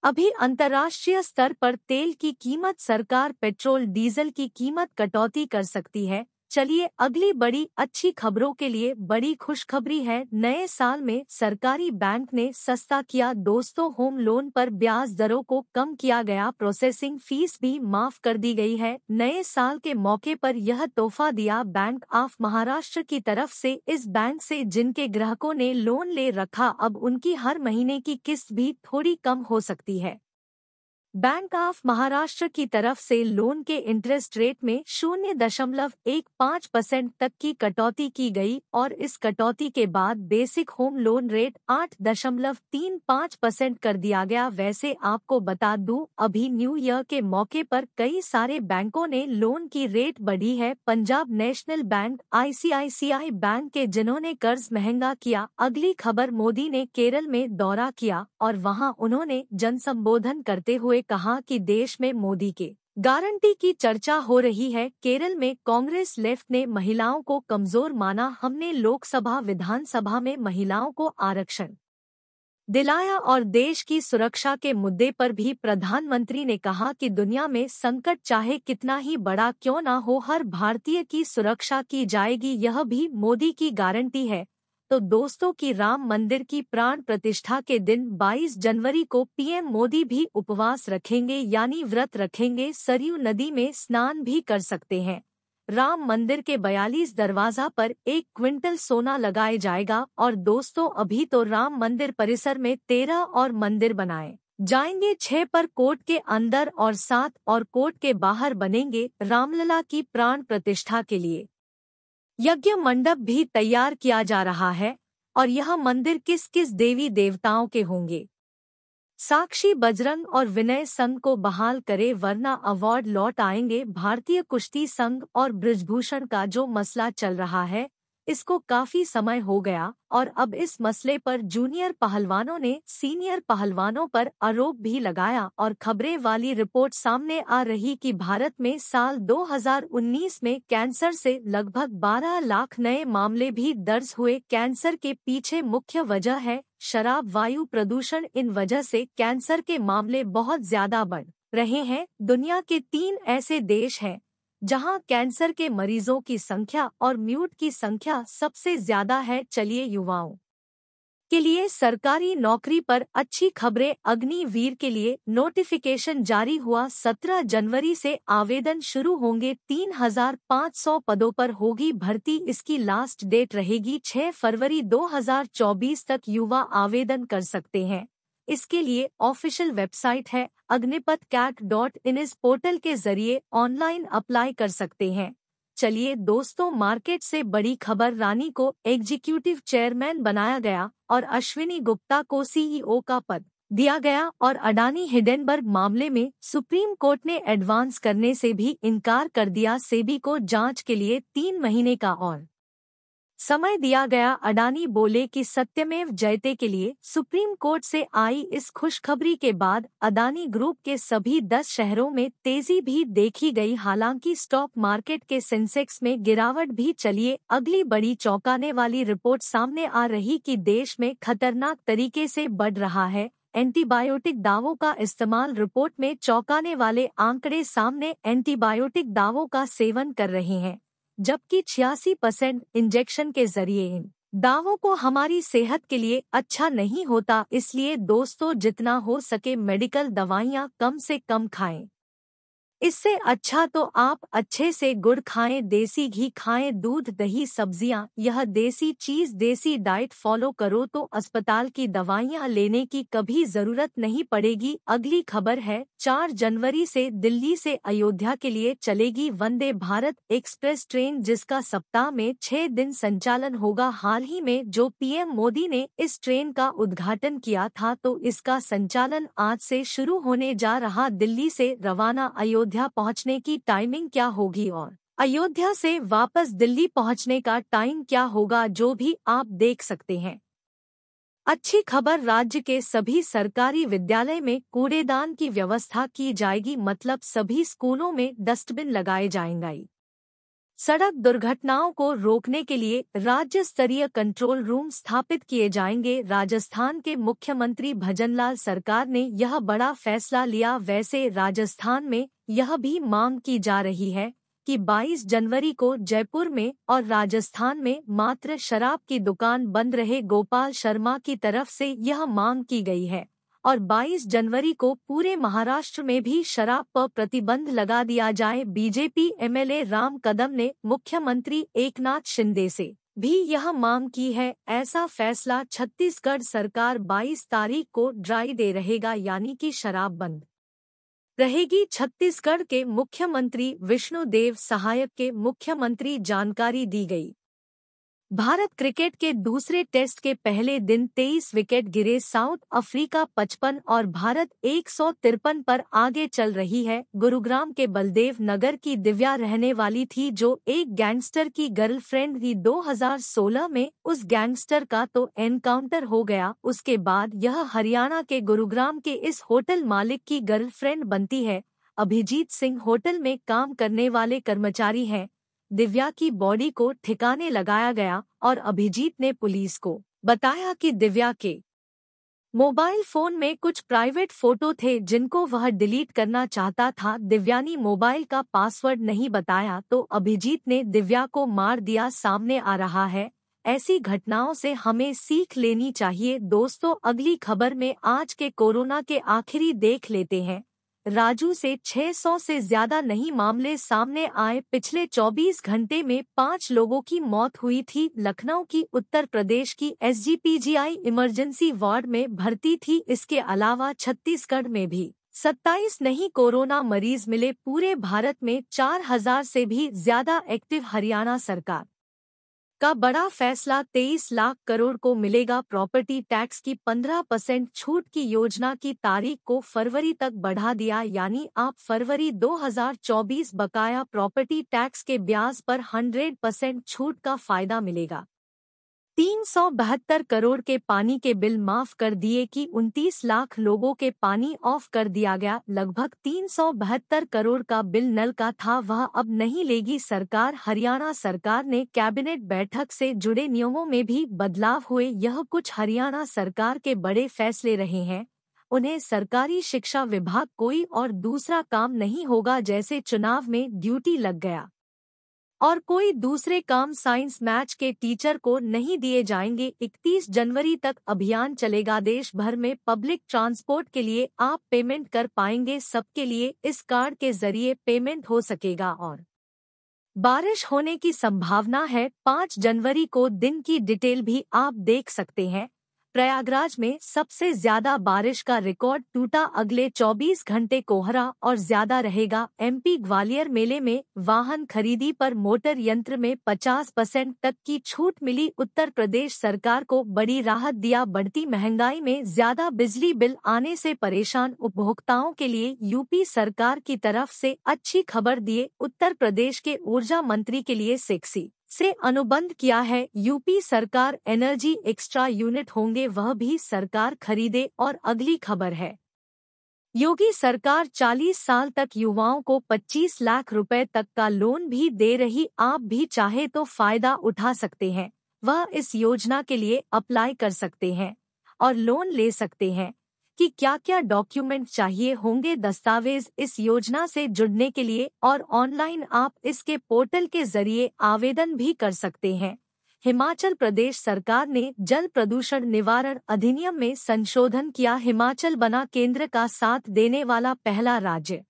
अभी अंतर्राष्ट्रीय स्तर पर तेल की कीमत, सरकार पेट्रोल डीजल की कीमत कटौती कर सकती है। चलिए अगली बड़ी अच्छी खबरों के लिए बड़ी खुशखबरी है। नए साल में सरकारी बैंक ने सस्ता किया दोस्तों, होम लोन पर ब्याज दरों को कम किया गया, प्रोसेसिंग फीस भी माफ कर दी गई है। नए साल के मौके पर यह तोहफा दिया बैंक ऑफ महाराष्ट्र की तरफ से। इस बैंक से जिनके ग्राहकों ने लोन ले रखा, अब उनकी हर महीने की किस्त भी थोड़ी कम हो सकती है। बैंक ऑफ महाराष्ट्र की तरफ से लोन के इंटरेस्ट रेट में 0.15% तक की कटौती की गई और इस कटौती के बाद बेसिक होम लोन रेट 8.35% कर दिया गया। वैसे आपको बता दूं, अभी न्यू ईयर के मौके पर कई सारे बैंकों ने लोन की रेट बढ़ी है। Punjab national bank, ICICI bank के जिन्होंने कर्ज महंगा किया। अगली खबर, मोदी ने केरल में दौरा किया और वहां उन्होंने जनसंबोधन करते हुए कहा कि देश में मोदी के गारंटी की चर्चा हो रही है। केरल में कांग्रेस लेफ्ट ने महिलाओं को कमजोर माना। हमने लोकसभा विधानसभा में महिलाओं को आरक्षण दिलाया और देश की सुरक्षा के मुद्दे पर भी प्रधानमंत्री ने कहा कि दुनिया में संकट चाहे कितना ही बड़ा क्यों न हो, हर भारतीय की सुरक्षा की जाएगी, यह भी मोदी की गारंटी है। तो दोस्तों की राम मंदिर की प्राण प्रतिष्ठा के दिन 22 जनवरी को पीएम मोदी भी उपवास रखेंगे, यानी व्रत रखेंगे। सरयू नदी में स्नान भी कर सकते हैं। राम मंदिर के 42 दरवाजा पर 1 क्विंटल सोना लगाया जाएगा। और दोस्तों, अभी तो राम मंदिर परिसर में 13 और मंदिर बनाए जाएंगे। 6 पर कोर्ट के अंदर और 7 और कोर्ट के बाहर बनेंगे। रामलला की प्राण प्रतिष्ठा के लिए यज्ञ मंडप भी तैयार किया जा रहा है। और यह मंदिर किस किस देवी देवताओं के होंगे? साक्षी, बजरंग और विनय संघ को बहाल करे वरना अवार्ड लौट आएंगे। भारतीय कुश्ती संघ और बृजभूषण का जो मसला चल रहा है, इसको काफी समय हो गया और अब इस मसले पर जूनियर पहलवानों ने सीनियर पहलवानों पर आरोप भी लगाया और खबरें वाली रिपोर्ट सामने आ रही कि भारत में साल 2019 में कैंसर से लगभग 12 लाख नए मामले भी दर्ज हुए। कैंसर के पीछे मुख्य वजह है शराब, वायु प्रदूषण। इन वजह से कैंसर के मामले बहुत ज्यादा बढ़ रहे हैं। दुनिया के 3 ऐसे देश हैं जहां कैंसर के मरीजों की संख्या और मृत्यु की संख्या सबसे ज्यादा है। चलिए युवाओं के लिए सरकारी नौकरी पर अच्छी खबरें। अग्निवीर के लिए नोटिफिकेशन जारी हुआ। 17 जनवरी से आवेदन शुरू होंगे। 3500 पदों पर होगी भर्ती। इसकी लास्ट डेट रहेगी 6 फरवरी 2024 तक युवा आवेदन कर सकते हैं। इसके लिए ऑफिशियल वेबसाइट है agnipath.cat.in। इस पोर्टल के जरिए ऑनलाइन अप्लाई कर सकते हैं। चलिए दोस्तों, मार्केट से बड़ी खबर, रानी को एग्जीक्यूटिव चेयरमैन बनाया गया और अश्विनी गुप्ता को CEO का पद दिया गया। और अडानी हिंडनबर्ग मामले में सुप्रीम कोर्ट ने एडवांस करने से भी इनकार कर दिया। सेबी को जांच के लिए 3 महीने का और समय दिया गया। अडानी बोले कि सत्यमेव जयते के लिए सुप्रीम कोर्ट से आई इस खुशखबरी के बाद अडानी ग्रुप के सभी 10 शहरों में तेजी भी देखी गई। हालांकि स्टॉक मार्केट के सेंसेक्स में गिरावट भी। चलिए अगली बड़ी चौंकाने वाली रिपोर्ट सामने आ रही कि देश में खतरनाक तरीके से बढ़ रहा है एंटीबायोटिक दावों का इस्तेमाल। रिपोर्ट में चौंकाने वाले आंकड़े सामने। एंटीबायोटिक दावों का सेवन कर रहे हैं, जबकि 86% इंजेक्शन के जरिए। इन दावों को हमारी सेहत के लिए अच्छा नहीं होता। इसलिए दोस्तों, जितना हो सके मेडिकल दवाइयाँ कम से कम खाएं। इससे अच्छा तो आप अच्छे से गुड़ खाएं, देसी घी खाएं, दूध, दही, सब्जियां, यह देसी चीज, देसी डाइट फॉलो करो तो अस्पताल की दवाइयां लेने की कभी जरूरत नहीं पड़ेगी। अगली खबर है 4 जनवरी से दिल्ली से अयोध्या के लिए चलेगी वंदे भारत एक्सप्रेस ट्रेन, जिसका सप्ताह में 6 दिन संचालन होगा। हाल ही में जो पीएम मोदी ने इस ट्रेन का उद्घाटन किया था, तो इसका संचालन आज से शुरू होने जा रहा। दिल्ली से रवाना अयोध्या पहुंचने की टाइमिंग क्या होगी और अयोध्या से वापस दिल्ली पहुंचने का टाइम क्या होगा, जो भी आप देख सकते हैं। अच्छी खबर, राज्य के सभी सरकारी विद्यालय में कूड़ेदान की व्यवस्था की जाएगी, मतलब सभी स्कूलों में डस्टबिन लगाए जाएंगे। सड़क दुर्घटनाओं को रोकने के लिए राज्य स्तरीय कंट्रोल रूम स्थापित किए जाएंगे। राजस्थान के मुख्यमंत्री भजनलाल सरकार ने यह बड़ा फैसला लिया। वैसे राजस्थान में यह भी मांग की जा रही है कि 22 जनवरी को जयपुर में और राजस्थान में मात्र शराब की दुकान बंद रहे। गोपाल शर्मा की तरफ से यह मांग की गई है और 22 जनवरी को पूरे महाराष्ट्र में भी शराब पर प्रतिबंध लगा दिया जाए। बीजेपी एमएलए राम कदम ने मुख्यमंत्री एकनाथ शिंदे से भी यह मांग की है। ऐसा फैसला छत्तीसगढ़ सरकार 22 तारीख को ड्राई डे रहेगा, यानी कि शराब बंद रहेगी। छत्तीसगढ़ के मुख्यमंत्री विष्णुदेव सहाय के मुख्यमंत्री जानकारी दी गई। भारत क्रिकेट के दूसरे टेस्ट के पहले दिन 23 विकेट गिरे। साउथ अफ्रीका 55 और भारत 153 पर आगे चल रही है। गुरुग्राम के बलदेव नगर की दिव्या रहने वाली थी जो एक गैंगस्टर की गर्लफ्रेंड थी। 2016 में उस गैंगस्टर का तो एनकाउंटर हो गया। उसके बाद यह हरियाणा के गुरुग्राम के इस होटल मालिक की गर्लफ्रेंड बनती है। अभिजीत सिंह होटल में काम करने वाले कर्मचारी हैं। दिव्या की बॉडी को ठिकाने लगाया गया और अभिजीत ने पुलिस को बताया कि दिव्या के मोबाइल फोन में कुछ प्राइवेट फोटो थे जिनको वह डिलीट करना चाहता था। दिव्या ने मोबाइल का पासवर्ड नहीं बताया तो अभिजीत ने दिव्या को मार दिया। सामने आ रहा है, ऐसी घटनाओं से हमें सीख लेनी चाहिए। दोस्तों, अगली खबर में आज के कोरोना के आखिरी देख लेते हैं। राजू से 600 से ज्यादा नए मामले सामने आए। पिछले 24 घंटे में 5 लोगों की मौत हुई थी। लखनऊ की उत्तर प्रदेश की एसजीपीजीआई इमरजेंसी वार्ड में भर्ती थी। इसके अलावा छत्तीसगढ़ में भी 27 नए कोरोना मरीज मिले। पूरे भारत में 4000 से भी ज्यादा एक्टिव। हरियाणा सरकार का बड़ा फैसला, 23 लाख करोड़ को मिलेगा प्रॉपर्टी टैक्स की 15% छूट की योजना की तारीख को फरवरी तक बढ़ा दिया, यानी आप फरवरी 2024 बकाया प्रॉपर्टी टैक्स के ब्याज पर 100% छूट का फायदा मिलेगा। 372 करोड़ के पानी के बिल माफ कर दिए कि 29 लाख लोगों के पानी ऑफ कर दिया गया। लगभग 372 करोड़ का बिल नल का था, वह अब नहीं लेगी सरकार। हरियाणा सरकार ने कैबिनेट बैठक से जुड़े नियमों में भी बदलाव हुए। यह कुछ हरियाणा सरकार के बड़े फैसले रहे हैं। उन्हें सरकारी शिक्षा विभाग कोई और दूसरा काम नहीं होगा, जैसे चुनाव में ड्यूटी लग गया और कोई दूसरे काम साइंस मैच के टीचर को नहीं दिए जाएंगे। 31 जनवरी तक अभियान चलेगा। देश भर में पब्लिक ट्रांसपोर्ट के लिए आप पेमेंट कर पाएंगे। सबके लिए इस कार्ड के जरिए पेमेंट हो सकेगा और बारिश होने की संभावना है। 5 जनवरी को दिन की डिटेल भी आप देख सकते हैं। प्रयागराज में सबसे ज्यादा बारिश का रिकॉर्ड टूटा। अगले 24 घंटे कोहरा और ज्यादा रहेगा। एमपी ग्वालियर मेले में वाहन खरीदी पर मोटर यंत्र में 50% तक की छूट मिली। उत्तर प्रदेश सरकार को बड़ी राहत दिया। बढ़ती महंगाई में ज्यादा बिजली बिल आने से परेशान उपभोक्ताओं के लिए यूपी सरकार की तरफ से अच्छी खबर दिए। उत्तर प्रदेश के ऊर्जा मंत्री के लिए सेक्सी से अनुबंध किया है। यूपी सरकार एनर्जी एक्स्ट्रा यूनिट होंगे, वह भी सरकार खरीदे। और अगली खबर है, योगी सरकार 40 साल तक युवाओं को 25 लाख रुपए तक का लोन भी दे रही। आप भी चाहे तो फायदा उठा सकते हैं। वह इस योजना के लिए अप्लाई कर सकते हैं और लोन ले सकते हैं। कि क्या क्या डॉक्यूमेंट चाहिए होंगे दस्तावेज इस योजना से जुड़ने के लिए, और ऑनलाइन आप इसके पोर्टल के जरिए आवेदन भी कर सकते हैं। हिमाचल प्रदेश सरकार ने जल प्रदूषण निवारण अधिनियम में संशोधन किया। हिमाचल बना केंद्र का साथ देने वाला पहला राज्य।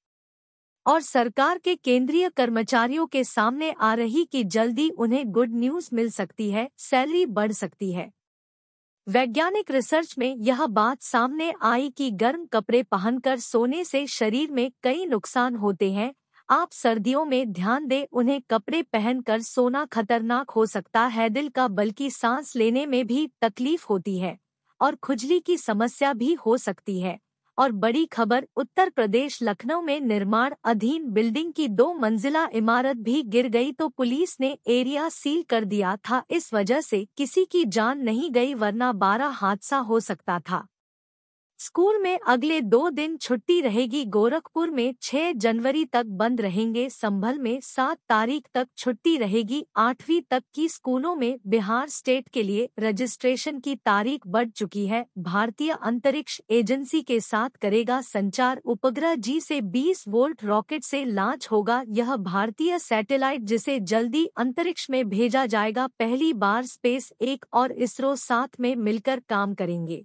और सरकार के केंद्रीय कर्मचारियों के सामने आ रही कि जल्दी उन्हें गुड न्यूज मिल सकती है, सैलरी बढ़ सकती है। वैज्ञानिक रिसर्च में यह बात सामने आई कि गर्म कपड़े पहनकर सोने से शरीर में कई नुकसान होते हैं। आप सर्दियों में ध्यान दें, उन्हें कपड़े पहनकर सोना खतरनाक हो सकता है। दिल का बल्कि सांस लेने में भी तकलीफ होती है और खुजली की समस्या भी हो सकती है। और बड़ी खबर, उत्तर प्रदेश लखनऊ में निर्माण अधीन बिल्डिंग की 2 मंजिला इमारत भी गिर गई तो पुलिस ने एरिया सील कर दिया था। इस वजह से किसी की जान नहीं गई, वरना 12 हादसा हो सकता था। स्कूल में अगले 2 दिन छुट्टी रहेगी। गोरखपुर में 6 जनवरी तक बंद रहेंगे। संभल में 7 तारीख तक छुट्टी रहेगी। 8वीं तक की स्कूलों में बिहार स्टेट के लिए रजिस्ट्रेशन की तारीख बढ़ चुकी है। भारतीय अंतरिक्ष एजेंसी के साथ करेगा संचार। उपग्रह जी से 20 वोल्ट रॉकेट से लॉन्च होगा यह भारतीय सैटेलाइट, जिसे जल्दी अंतरिक्ष में भेजा जाएगा। पहली बार स्पेस एक और इसरो साथ में मिलकर काम करेंगे।